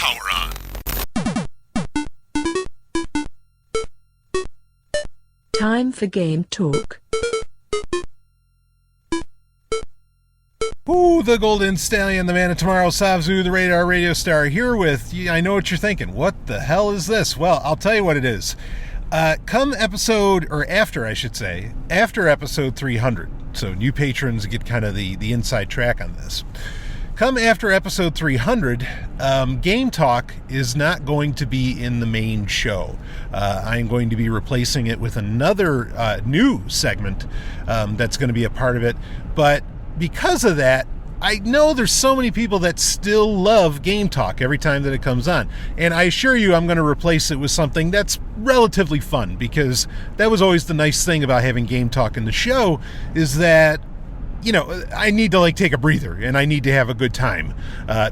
Now we're on. Time for Game Talk. Ooh, the Golden Stallion, the man of tomorrow, Savzu, the radar radio star, here with, I know what you're thinking. What the hell is this? Well, I'll tell you what it is. After episode 300, so new patrons get kind of the inside track on this. Come after episode 300, Game Talk is not going to be in the main show. I'm going to be replacing it with another new segment that's going to be a part of it. But because of that, I know there's so many people that still love Game Talk every time that it comes on. And I assure you I'm going to replace it with something that's relatively fun, because that was always the nice thing about having Game Talk in the show, is that I need to take a breather and I need to have a good time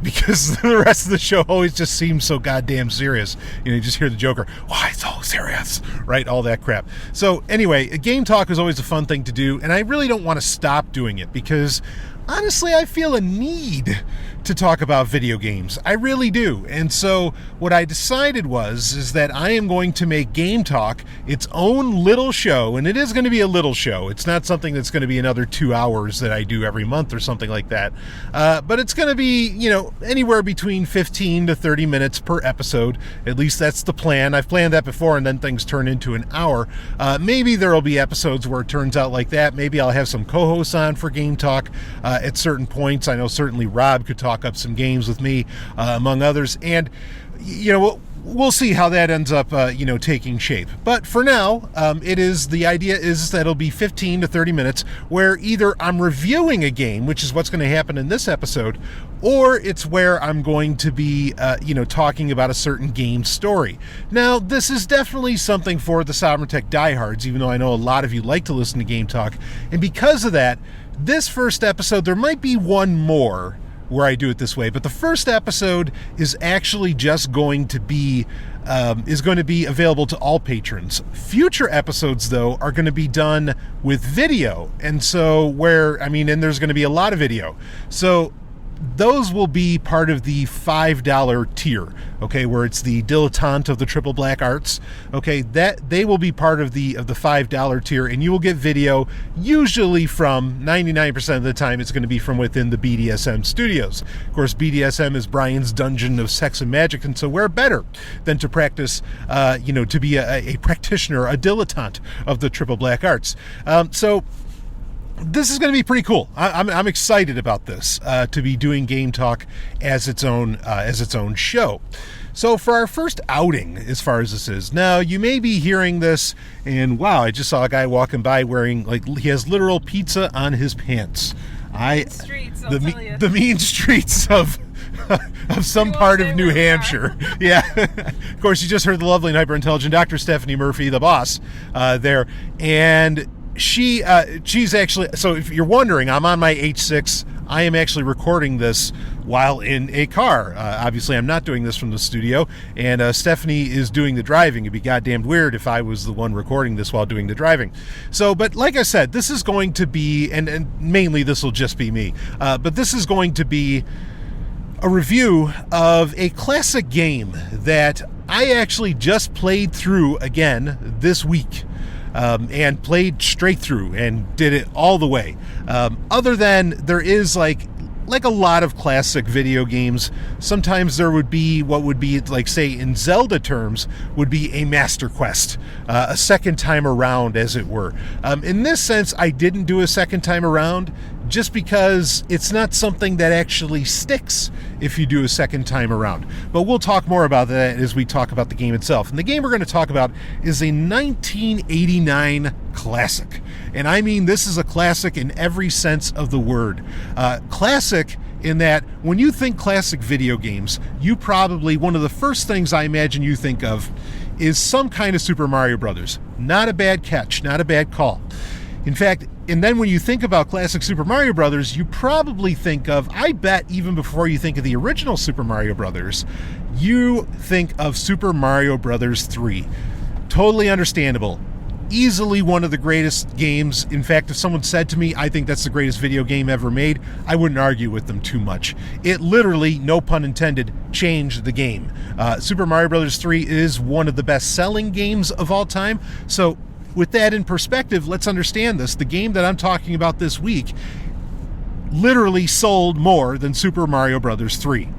because the rest of the show always just seems so goddamn serious. You just hear the Joker, why so serious, right? All that crap. So anyway, Game Talk is always a fun thing to do, and I really don't want to stop doing it because honestly, I feel a need to talk about video games. I really do. And so what I decided is that I am going to make Game Talk its own little show, and it is going to be a little show. It's not something that's going to be another 2 hours that I do every month or something like that. But it's going to be, anywhere between 15 to 30 minutes per episode. At least that's the plan. I've planned that before, and then things turn into an hour. Maybe there will be episodes where it turns out like that. Maybe I'll have some co-hosts on for Game Talk at certain points. I know certainly Rob could talk up some games with me, among others, and we'll see how that ends up taking shape. But for now, the idea is that it'll be 15 to 30 minutes where either I'm reviewing a game, which is what's going to happen in this episode, or it's where I'm going to be talking about a certain game story. Now, this is definitely something for the Sovereign Tech diehards, even though I know a lot of you like to listen to Game Talk, and because of that, this first episode, there might be one more where I do it this way, but the first episode is actually just going to be available to all patrons. Future episodes, though, are going to be done with video, and so and there's going to be a lot of video. So those will be part of the $5 tier, okay, where it's the dilettante of the Triple Black Arts, okay, that they will be part of the $5 tier, and you will get video usually from 99% of the time. It's going to be from within the BDSM studios. Of course, BDSM is Brian's dungeon of sex and magic, and so where better than to practice, to be a practitioner, a dilettante of the Triple Black Arts. So this is going to be pretty cool. I'm excited about this, to be doing Game Talk as its own show. So for our first outing, as far as this is, now you may be hearing this, and wow, I just saw a guy walking by wearing he has literal pizza on his pants. The mean streets of some part of New Hampshire. Yeah. Of course, you just heard the lovely and hyper-intelligent Dr. Stephanie Murphy, the boss, there, and she's actually, so if you're wondering, I'm on my H6. I am actually recording this while in a car. Obviously, I'm not doing this from the studio, and Stephanie is doing the driving. It'd be goddamn weird if I was the one recording this while doing the driving. So, but like I said, this is going to be, and mainly this will just be me, but this is going to be a review of a classic game that I actually just played through again this week. And played straight through and did it all the way. Other than there is like a lot of classic video games, sometimes there would be what would be say in Zelda terms would be a master quest, a second time around, as it were. In this sense, I didn't do a second time around just because it's not something that actually sticks if you do a second time around. But we'll talk more about that as we talk about the game itself. And the game we're going to talk about is a 1989 classic. And I mean, this is a classic in every sense of the word. Classic in that when you think classic video games, you probably, one of the first things I imagine you think of is some kind of Super Mario Brothers. Not a bad catch, not a bad call. In fact, and then when you think about classic Super Mario Brothers, you probably think of, I bet even before you think of the original Super Mario Brothers, you think of Super Mario Brothers 3. Totally understandable. Easily one of the greatest games. In fact, if someone said to me, I think that's the greatest video game ever made, I wouldn't argue with them too much. It literally, no pun intended, changed the game. Super Mario Bros. 3 is one of the best-selling games of all time. So with that in perspective, let's understand this. The game that I'm talking about this week literally sold more than Super Mario Bros. 3.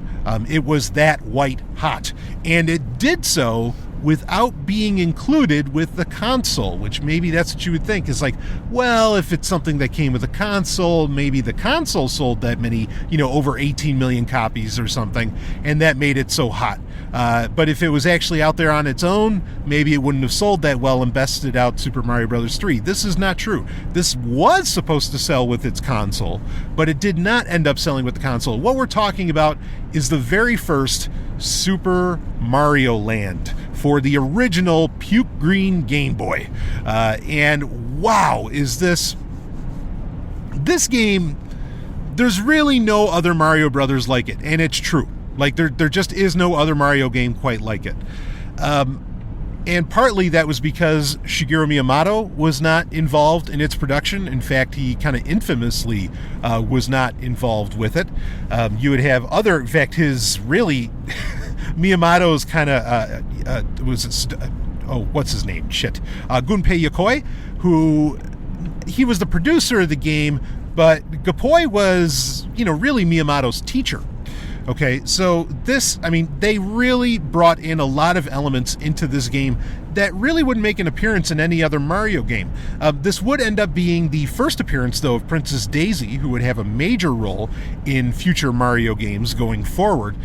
It was that white hot. And it did so without being included with the console, which maybe that's what you would think is like, well, if it's something that came with a console, maybe the console sold that many, over 18 million copies or something, and that made it so hot. But if it was actually out there on its own, maybe it wouldn't have sold that well and bested out Super Mario Bros. 3. This is not true. This was supposed to sell with its console, but it did not end up selling with the console. What we're talking about is the very first Super Mario Land for the original puke green Game Boy. And wow, is this game, there's really no other Mario Brothers like it, and it's true. Like, there just is no other Mario game quite like it. And partly that was because Shigeru Miyamoto was not involved in its production. In fact, he kind of infamously was not involved with it. You would have other, in fact, his really... Miyamoto's kind of what's his name? Gunpei Yokoi, who he was the producer of the game, but Gapoi was, really Miyamoto's teacher. Okay, so they really brought in a lot of elements into this game that really wouldn't make an appearance in any other Mario game. This would end up being the first appearance, though, of Princess Daisy, who would have a major role in future Mario games going forward.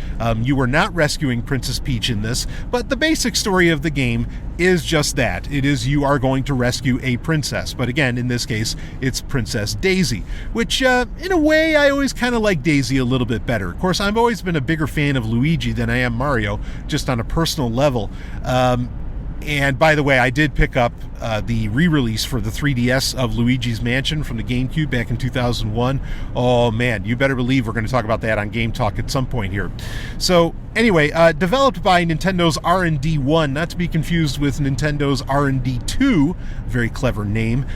You were not rescuing Princess Peach in this, but the basic story of the game is just that. It is you are going to rescue a princess. But again, in this case, it's Princess Daisy, which in a way, I always kind of like Daisy a little bit better. Of course, I've always been a bigger fan of Luigi than I am Mario, just on a personal level. And by the way, I did pick up the re-release for the 3DS of Luigi's Mansion from the GameCube back in 2001. Oh man, you better believe we're going to talk about that on GameTalk at some point here. So anyway, developed by Nintendo's R&D 1, not to be confused with Nintendo's R&D 2, very clever name.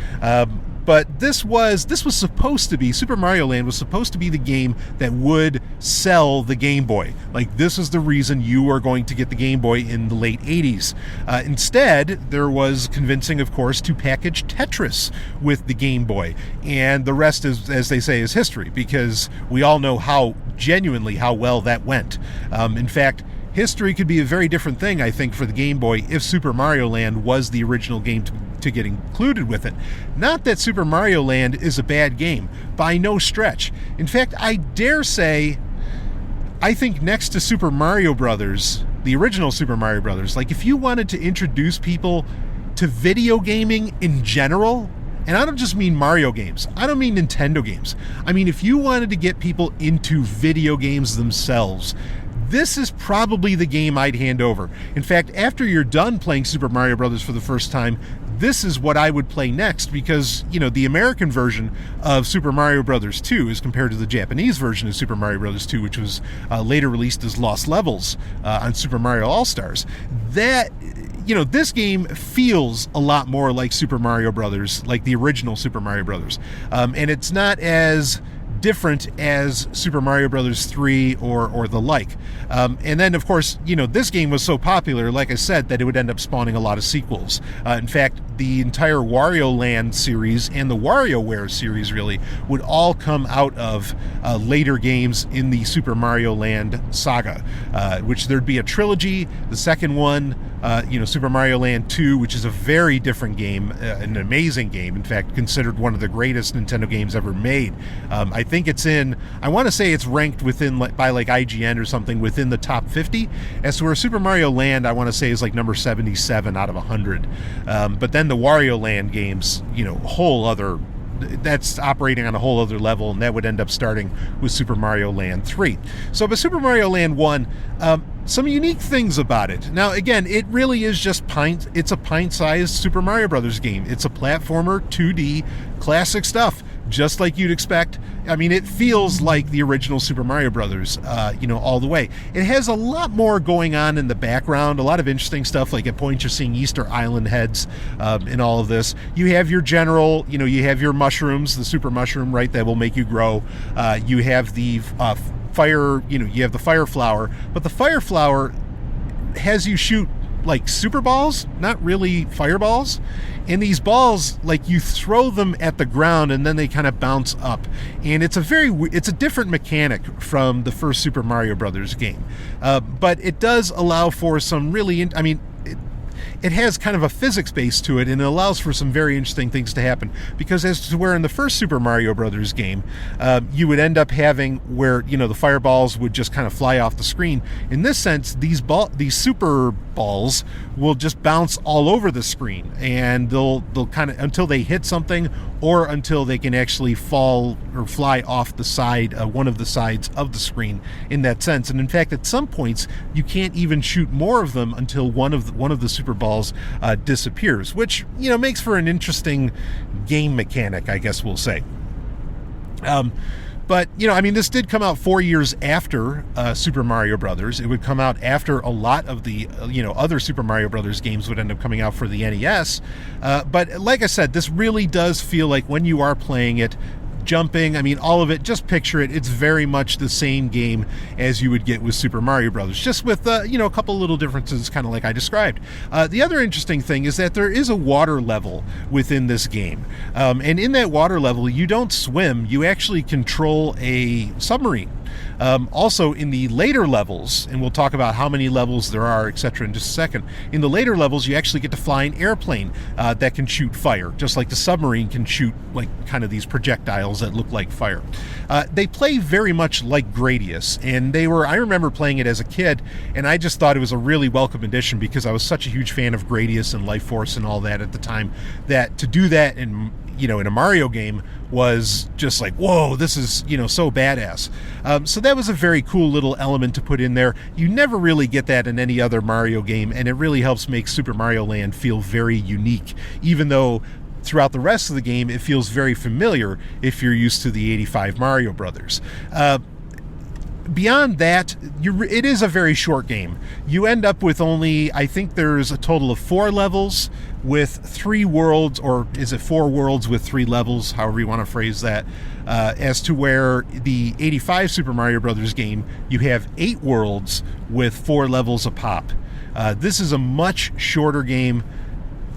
But this was supposed to be, Super Mario Land was supposed to be the game that would sell the Game Boy. Like, this is the reason you are going to get the Game Boy in the late 80s. Instead, there was convincing, of course, to package Tetris with the Game Boy. And the rest, is, as they say, is history, because we all know how well that went. In fact, history could be a very different thing, I think, for the Game Boy if Super Mario Land was the original game to get included with it. Not that Super Mario Land is a bad game, by no stretch. In fact, I dare say, I think next to Super Mario Brothers, the original Super Mario Brothers, like if you wanted to introduce people to video gaming in general, and I don't just mean Mario games, I don't mean Nintendo games, I mean if you wanted to get people into video games themselves, this is probably the game I'd hand over. In fact, after you're done playing Super Mario Brothers for the first time, this is what I would play next, because, the American version of Super Mario Brothers 2 as compared to the Japanese version of Super Mario Brothers 2, which was later released as Lost Levels on Super Mario All-Stars. That, this game feels a lot more like Super Mario Brothers, like the original Super Mario Brothers. And it's not as different as Super Mario Bros. 3 or the like. And then, of course, this game was so popular, like I said, that it would end up spawning a lot of sequels. In fact, the entire Wario Land series and the WarioWare series really would all come out of later games in the Super Mario Land saga, which there'd be a trilogy. The second one, Super Mario Land 2, which is a very different game, an amazing game, in fact, considered one of the greatest Nintendo games ever made. I think it's I want to say it's ranked by like IGN or something within the top 50, as to where Super Mario Land, I want to say, is like number 77 out of 100. But then the Wario Land games, that's operating on a whole other level, and that would end up starting with Super Mario Land 3. So, but Super Mario Land 1, some unique things about it. Now, again, it really is just it's a pint-sized Super Mario Brothers game. It's a platformer, 2D, classic stuff. just like you'd expect. I mean, it feels like the original Super Mario Brothers, all the way. It has a lot more going on in the background, a lot of interesting stuff. Like at points you're seeing Easter Island heads in all of this. You have your general, you have your mushrooms, the super mushroom, right, that will make you grow. You have the fire, you have the fire flower, but the fire flower has you shoot like super balls, not really fireballs. And these balls, like, you throw them at the ground and then they kind of bounce up. And it's a different mechanic from the first Super Mario Brothers game. But it does allow for some really, it has kind of a physics base to it, and it allows for some very interesting things to happen. Because as to where in the first Super Mario Brothers game, you would end up having where, the fireballs would just kind of fly off the screen. In this sense, these super balls will just bounce all over the screen, and they'll kind of, until they hit something, or until they can actually fall or fly off the side, one of the sides of the screen in that sense. And in fact, at some points, you can't even shoot more of them until one of the super balls disappears, which, makes for an interesting game mechanic, I guess we'll say. But, this did come out 4 years after Super Mario Brothers. It would come out after a lot of the, other Super Mario Brothers games would end up coming out for the NES. But like I said, this really does feel like when you are playing it, jumping, all of it, just picture it. It's very much the same game as you would get with Super Mario Brothers, just with, a couple little differences, kind of like I described. The other interesting thing is that there is a water level within this game. And in that water level, you don't swim, you actually control a submarine. Also, in the later levels, and we'll talk about how many levels there are, etc. in just a second, in the later levels, you actually get to fly an airplane that can shoot fire, just like the submarine can shoot, like, kind of these projectiles that look like fire. They play very much like Gradius, and I remember playing it as a kid, and I just thought it was a really welcome addition because I was such a huge fan of Gradius and Life Force and all that at the time, that to do that in a Mario game was just like, whoa, this is, so badass. So that was a very cool little element to put in there. You never really get that in any other Mario game, and it really helps make Super Mario Land feel very unique, even though throughout the rest of the game it feels very familiar if you're used to the 85 Mario Brothers. Beyond that, it is a very short game. You end up with only, I think there's a total of 4 levels with 3 worlds, or is it 4 worlds with 3 levels, however you want to phrase that, as to where the 85 Super Mario Brothers game, you have 8 worlds with 4 levels a pop. This is a much shorter game.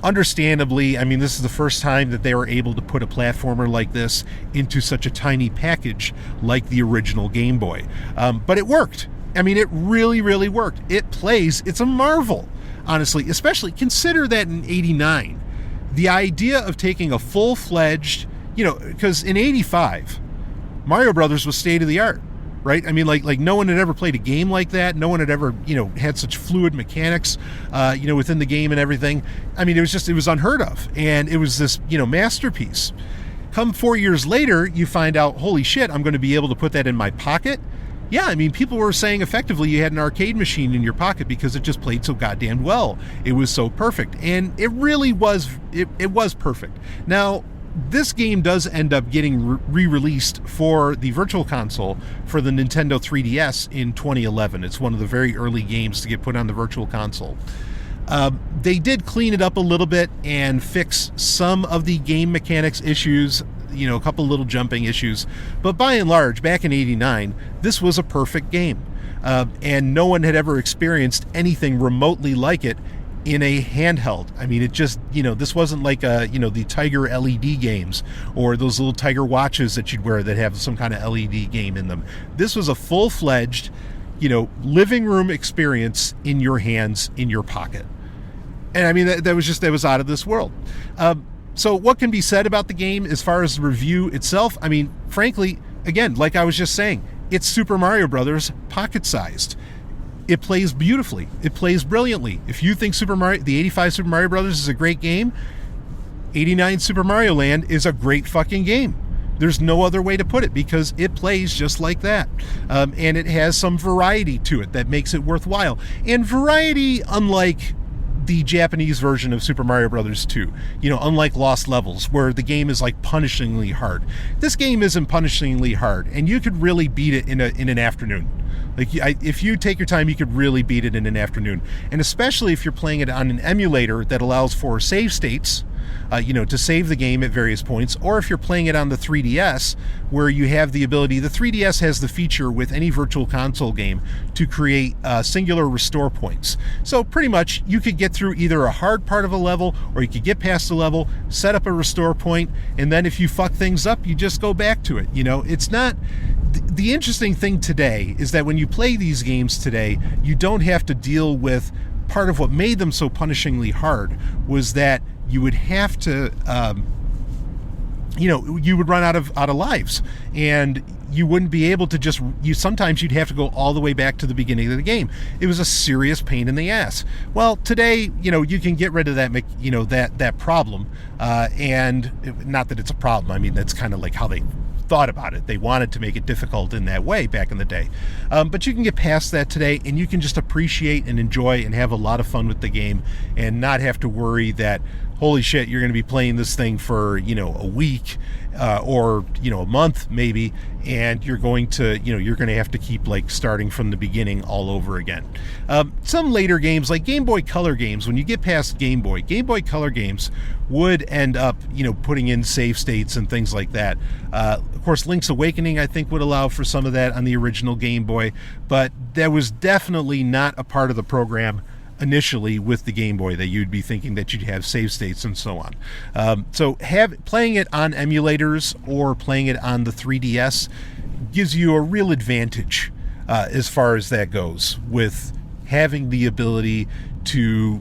Understandably, this is the first time that they were able to put a platformer like this into such a tiny package like the original Game Boy. But it worked. It really, really worked. It plays. It's a marvel, honestly, especially consider that in 89. The idea of taking a full-fledged, because in 85, Mario Brothers was state-of-the-art. Right? Like no one had ever played a game like that. No one had ever, had such fluid mechanics, within the game and everything. It was unheard of. And it was this, masterpiece. Come 4 years later, you find out, holy shit, I'm going to be able to put that in my pocket. Yeah, people were saying effectively you had an arcade machine in your pocket because it just played so goddamn well. It was so perfect. And it really was, it was perfect. Now, this game does end up getting re-released for the Virtual Console for the Nintendo 3DS in 2011. It's one of the very early games to get put on the Virtual Console. They did clean it up a little bit and fix some of the game mechanics issues, a couple little jumping issues. But by and large, back in 89, this was a perfect game. And no one had ever experienced anything remotely like it in a handheld. It just, this wasn't like, the Tiger LED games or those little Tiger watches that you'd wear that have some kind of LED game in them. This was a full-fledged, living room experience in your hands, in your pocket. And that was out of this world. So what can be said about the game as far as the review itself? Frankly, again, like I was just saying, it's Super Mario Brothers pocket-sized. It plays beautifully. It plays brilliantly. If you think the 85 Super Mario Brothers is a great game, 89 Super Mario Land is a great fucking game. There's no other way to put it because it plays just like that. And it has some variety to it that makes it worthwhile. And variety, unlike the Japanese version of Super Mario Brothers 2. Unlike Lost Levels, where the game is like punishingly hard. This game isn't punishingly hard, and you could really beat it in an afternoon. If you take your time, you could really beat it in an afternoon. And especially if you're playing it on an emulator that allows for save states, to save the game at various points, or if you're playing it on the 3DS, where you have the ability, the 3DS has the feature with any virtual console game to create singular restore points. So pretty much you could get through either a hard part of a level, or you could get past the level, set up a restore point, and then if you fuck things up, you just go back to it. It's not... The interesting thing today is that when you play these games today, you don't have to deal with part of what made them so punishingly hard was that you would have to, you would run out of lives, and you wouldn't be able to sometimes you'd have to go all the way back to the beginning of the game. It was a serious pain in the ass. Well, today, you can get rid of that, that problem, and not that it's a problem. I mean, that's kind of like how they thought about it. They wanted to make it difficult in that way back in the day. But you can get past that today, and you can just appreciate and enjoy and have a lot of fun with the game and not have to worry that, holy shit, you're going to be playing this thing for, a week or, a month maybe, and you're going to have to keep starting from the beginning all over again. Some later games, like Game Boy Color games, when you get past Game Boy Color games would end up, putting in save states and things like that. Of course, Link's Awakening, I think, would allow for some of that on the original Game Boy, but that was definitely not a part of the program initially with the Game Boy, that you'd be thinking that you'd have save states and so on. So playing it on emulators or playing it on the 3DS gives you a real advantage as far as that goes, with having the ability to,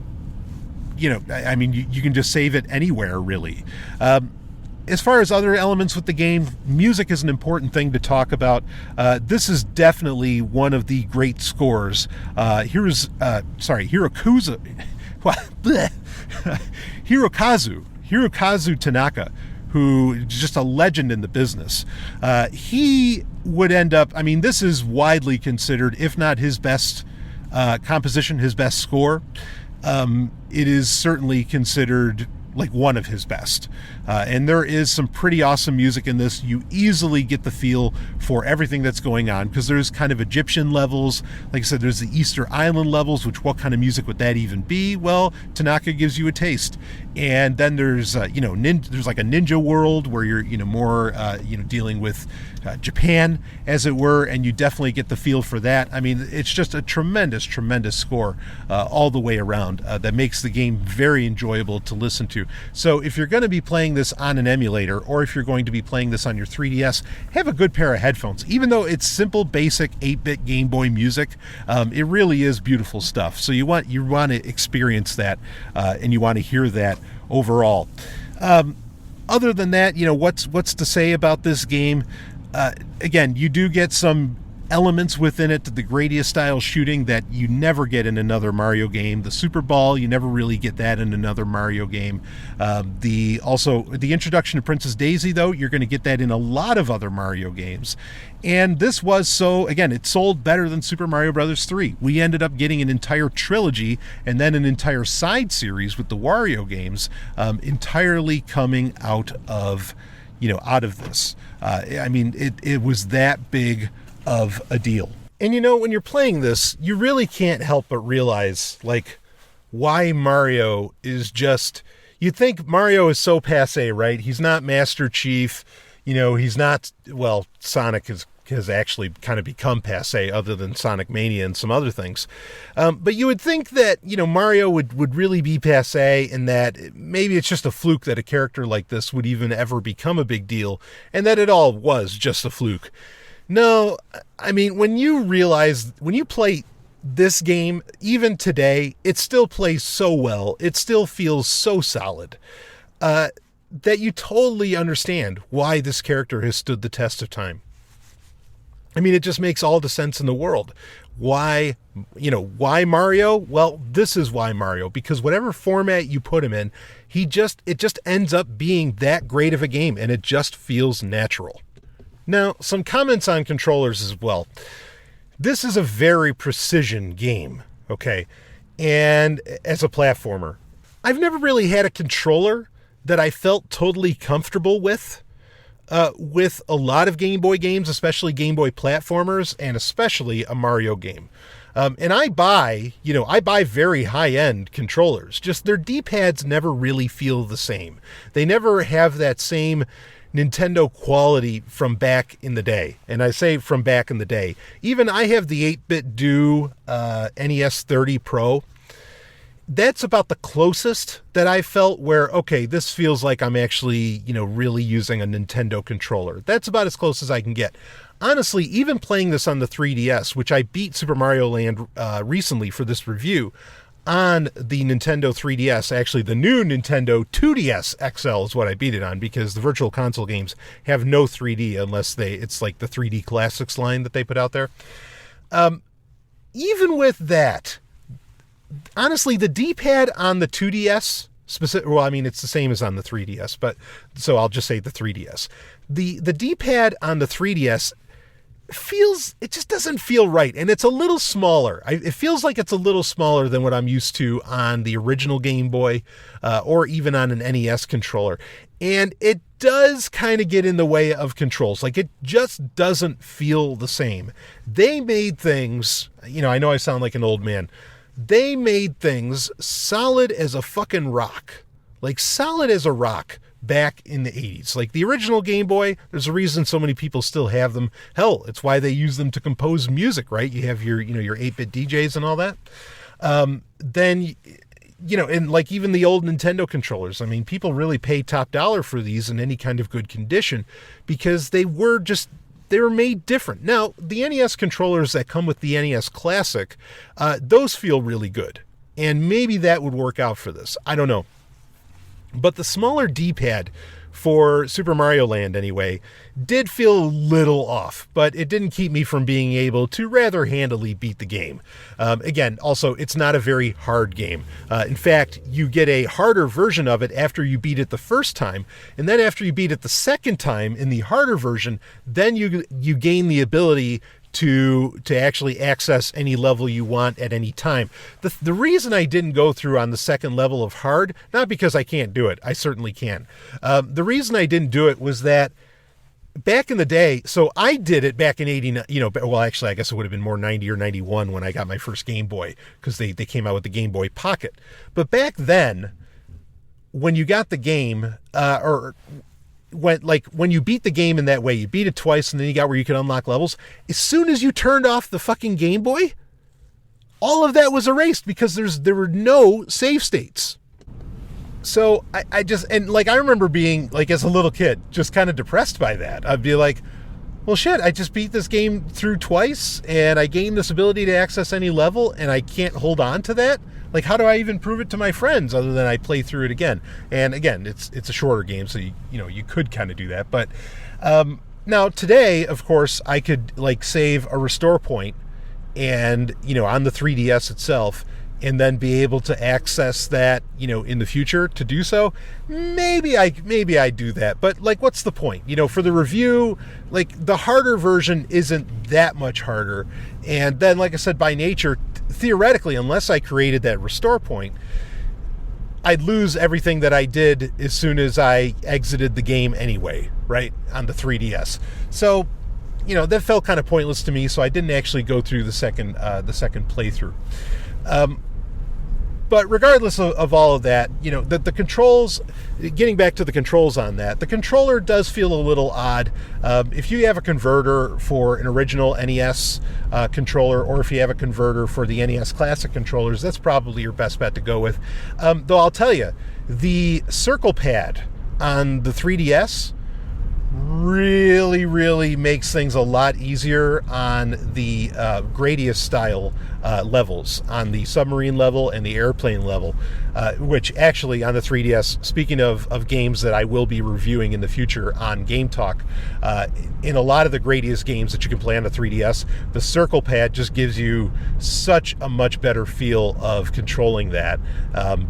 you can just save it anywhere, really. As far as other elements with the game, music is an important thing to talk about. This is definitely one of the great scores. Hirokazu Tanaka, who is just a legend in the business. He would end up, this is widely considered, if not his best composition, his best score. It is certainly considered like one of his best. And there is some pretty awesome music in this. You easily get the feel for everything that's going on, because there's kind of Egyptian levels. Like I said, there's the Easter Island levels, which what kind of music would that even be? Well, Tanaka gives you a taste. And then there's, there's like a ninja world where you're, more, dealing with Japan, as it were, and you definitely get the feel for that. It's just a tremendous, tremendous score all the way around that makes the game very enjoyable to listen to. So if you're going to be playing this on an emulator, or if you're going to be playing this on your 3DS, have a good pair of headphones. Even though it's simple, basic 8-bit Game Boy music, it really is beautiful stuff. So you want to experience that, and you want to hear that overall. Other than that, what's to say about this game? Again, you do get some elements within it, the Gradius style shooting that you never get in another Mario game. The Super Ball, you never really get that in another Mario game. The introduction to Princess Daisy, though, you're going to get that in a lot of other Mario games. And this was it sold better than Super Mario Brothers 3. We ended up getting an entire trilogy and then an entire side series with the Wario games entirely coming out of this. It was that big of a deal. And when you're playing this, you really can't help but realize why Mario is just, you think Mario is so passé, right? He's not Master Chief, he's not, Sonic has actually kind of become passé, other than Sonic Mania and some other things. But you would think that, Mario would really be passé, and that maybe it's just a fluke that a character like this would even ever become a big deal, and that it all was just a fluke. No, when you play this game, even today, it still plays so well, it still feels so solid, that you totally understand why this character has stood the test of time. It just makes all the sense in the world. Why Mario? Well, this is why Mario, because whatever format you put him in, it just ends up being that great of a game, and it just feels natural. Now, some comments on controllers as well. This is a very precision game, okay? and as a platformer. I've never really had a controller that I felt totally comfortable with a lot of Game Boy games, especially Game Boy platformers, and especially a Mario game. And I buy very high-end controllers. Just their D-pads never really feel the same. They never have that same Nintendo quality from back in the day. And I say from back in the day. Even I have the 8-bit Do NES 30 Pro. That's about the closest that I felt where, okay, this feels like I'm actually, really using a Nintendo controller. That's about as close as I can get. Honestly, even playing this on the 3DS, which I beat Super Mario Land recently for this review, on the Nintendo 3DS, actually the new Nintendo 2DS XL is what I beat it on, because the Virtual Console games have no 3D unless it's like the 3D Classics line that they put out there. Even with that, honestly, the D-pad on the 2DS, it's the same as on the 3DS, but so I'll just say the 3DS. The D-pad on the 3DS it just doesn't feel right, and it's a little smaller. It feels like it's a little smaller than what I'm used to on the original Game Boy, or even on an NES controller. And it does kind of get in the way of controls. Like, it just doesn't feel the same. They made things, I know I sound like an old man. They made things solid as a fucking rock. Like, solid as a rock back in the 80s. Like, the original Game Boy, there's a reason so many people still have them. Hell, it's why they use them to compose music, right? You have your 8-bit DJs and all that. Then, and like even the old Nintendo controllers, people really pay top dollar for these in any kind of good condition because they were made different. Now, the NES controllers that come with the NES Classic, those feel really good. And maybe that would work out for this. I don't know. But the smaller D-pad for Super Mario Land, anyway, did feel a little off, but it didn't keep me from being able to rather handily beat the game. Again, also, it's not a very hard game. In fact, you get a harder version of it after you beat it the first time, and then after you beat it the second time in the harder version, then you gain the ability to actually access any level you want at any time. The reason I didn't go through on the second level of hard, not because I can't do it, I certainly can. The reason I didn't do it was that back in the day, so I did it back in 89, actually I guess it would have been more 90 or 91 when I got my first Game Boy, because they came out with the Game Boy Pocket. But back then, when you got the game, when you beat the game in that way, you beat it twice and then you got where you could unlock levels. As soon as you turned off the fucking Game Boy, all of that was erased because there were no save states. So I remember being like, as a little kid, just kind of depressed by that. I'd be like, well, shit, I just beat this game through twice and I gained this ability to access any level and I can't hold on to that. Like, how do I even prove it to my friends other than I play through it again? And again, it's a shorter game, so you could kind of do that. But now today, of course, I could save a restore point and on the 3DS itself, and then be able to access that in the future to do so. Maybe I do that, but what's the point? For the review, the harder version isn't that much harder, and then like I said, by nature, theoretically, unless I created that restore point, I'd lose everything that I did as soon as I exited the game anyway, right, on the 3DS. So, that felt kind of pointless to me, so I didn't actually go through the second playthrough. But regardless of all of that, the controls, getting back to the controls on that, the controller does feel a little odd. If you have a converter for an original NES controller, or if you have a converter for the NES Classic controllers, that's probably your best bet to go with. Though I'll tell you, the circle pad on the 3DS really, really makes things a lot easier on the Gradius style levels, on the submarine level and the airplane level, which actually on the 3DS, speaking of games that I will be reviewing in the future on GameTalk, in a lot of the Gradius games that you can play on the 3DS, the circle pad just gives you such a much better feel of controlling that,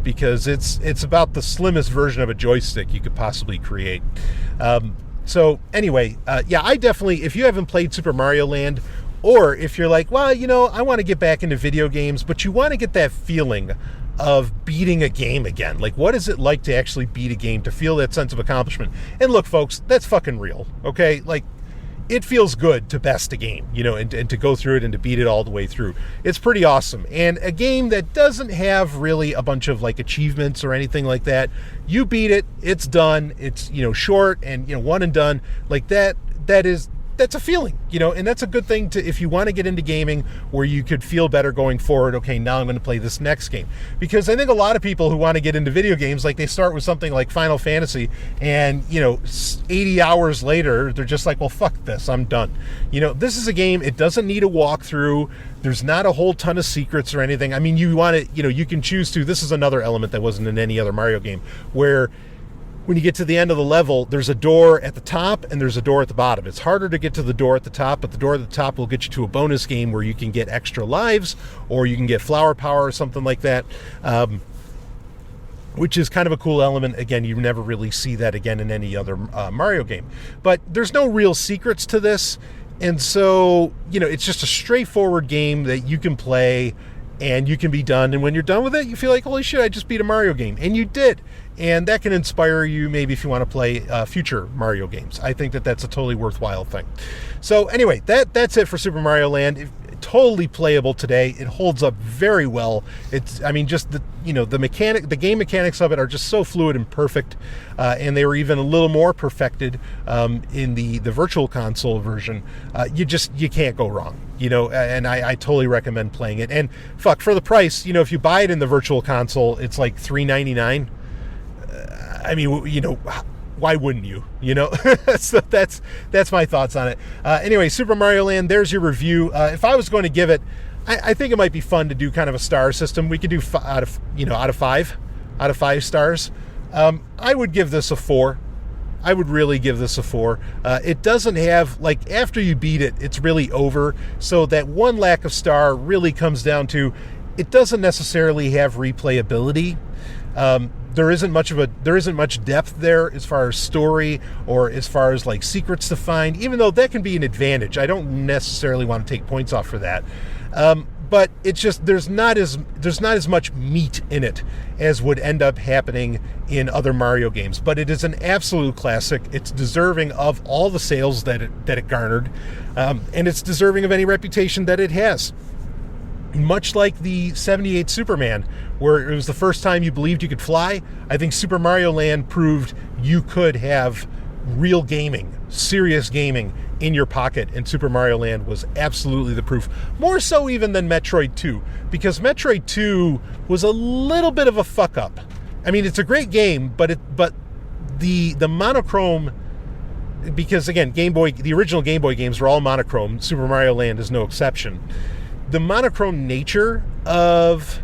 because it's about the slimmest version of a joystick you could possibly create. So anyway, I definitely, if you haven't played Super Mario Land Or if you're like, well, I want to get back into video games, but you want to get that feeling of beating a game again. Like, what is it like to actually beat a game, to feel that sense of accomplishment? And look, folks, that's fucking real, okay? Like, it feels good to best a game, and to go through it and to beat it all the way through. It's pretty awesome. And a game that doesn't have really a bunch of like achievements or anything like that, you beat it, it's done, it's, short and, one and done. Like that's a feeling, and that's a good thing to, if you want to get into gaming where you could feel better going forward. Okay, now I'm going to play this next game. Because I think a lot of people who want to get into video games, like, they start with something like Final Fantasy and, 80 hours later, they're just like, well, fuck this, I'm done. This is a game, it doesn't need a walkthrough. There's not a whole ton of secrets or anything. I mean, you want to, you can choose to, this is another element that wasn't in any other Mario game, where when you get to the end of the level, there's a door at the top and there's a door at the bottom. It's harder to get to the door at the top, but the door at the top will get you to a bonus game where you can get extra lives, or you can get flower power or something like that, which is kind of a cool element. Again, you never really see that again in any other Mario game. But there's no real secrets to this, and so, it's just a straightforward game that you can play and you can be done. And when you're done with it, you feel like, holy shit, I just beat a Mario game. And you did. And that can inspire you maybe if you want to play future Mario games. I think that that's a totally worthwhile thing. So anyway, that's it for Super Mario Land. Totally playable today. It holds up very well. Just the the game mechanics of it are just so fluid and perfect, and they were even a little more perfected in the virtual console version. You can't go wrong, and I totally recommend playing it. And fuck, for the price, if you buy it in the virtual console, it's like $3.99. Why wouldn't you? So that's my thoughts on it. Anyway, Super Mario Land, there's your review. If I was going to give it, I think it might be fun to do kind of a star system. We could do out of 5 stars. I would give this a 4. I would really give this a 4. It doesn't have, like, after you beat it, it's really over. So that one lack of star really comes down to, it doesn't necessarily have replayability. There isn't much depth there as far as story or as far as like secrets to find, even though that can be an advantage. I don't necessarily want to take points off for that. But it's just, there's not as much meat in it as would end up happening in other Mario games. But it is an absolute classic. It's deserving of all the sales that it garnered, and it's deserving of any reputation that it has. Much like the 78 Superman, where it was the first time you believed you could fly, I think Super Mario Land proved you could have real gaming, serious gaming in your pocket, and Super Mario Land was absolutely the proof. More so even than Metroid 2, because Metroid 2 was a little bit of a fuck up. I mean, it's a great game, but the monochrome, because again, the original Game Boy games were all monochrome. Super Mario Land is no exception. The monochrome nature of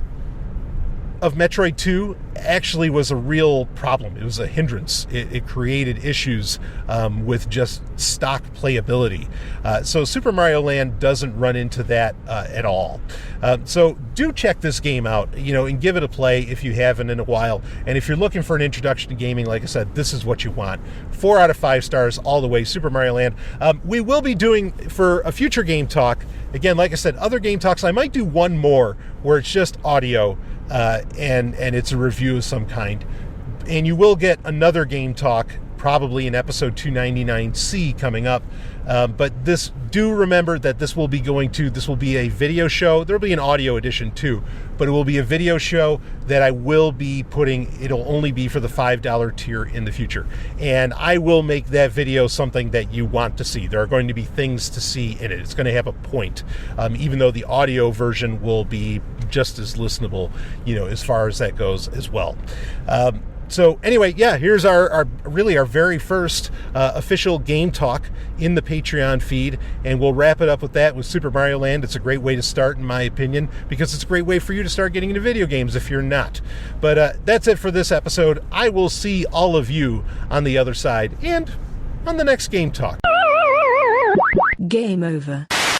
Metroid 2 actually was a real problem. It was a hindrance. It created issues with just stock playability. So Super Mario Land doesn't run into that at all. So do check this game out, and give it a play if you haven't in a while. And if you're looking for an introduction to gaming, like I said, this is what you want. 4 out of 5 stars all the way, Super Mario Land. We will be doing, for a future Game Talk, again, like I said, other Game Talks, I might do one more where it's just audio, and it's a review of some kind. And you will get another Game Talk probably in episode 299C coming up. But do remember that this will be a video show. There'll be an audio edition too, but it will be a video show that I will be it'll only be for the $5 tier in the future. And I will make that video something that you want to see. There are going to be things to see in it. It's going to have a point, even though the audio version will be just as listenable, as far as that goes as well. So anyway, yeah, here's our very first official Game Talk in the Patreon feed, and we'll wrap it up with that with Super Mario Land. It's a great way to start, in my opinion, because it's a great way for you to start getting into video games if you're not. But that's it for this episode. I will see all of you on the other side and on the next Game Talk. Game over.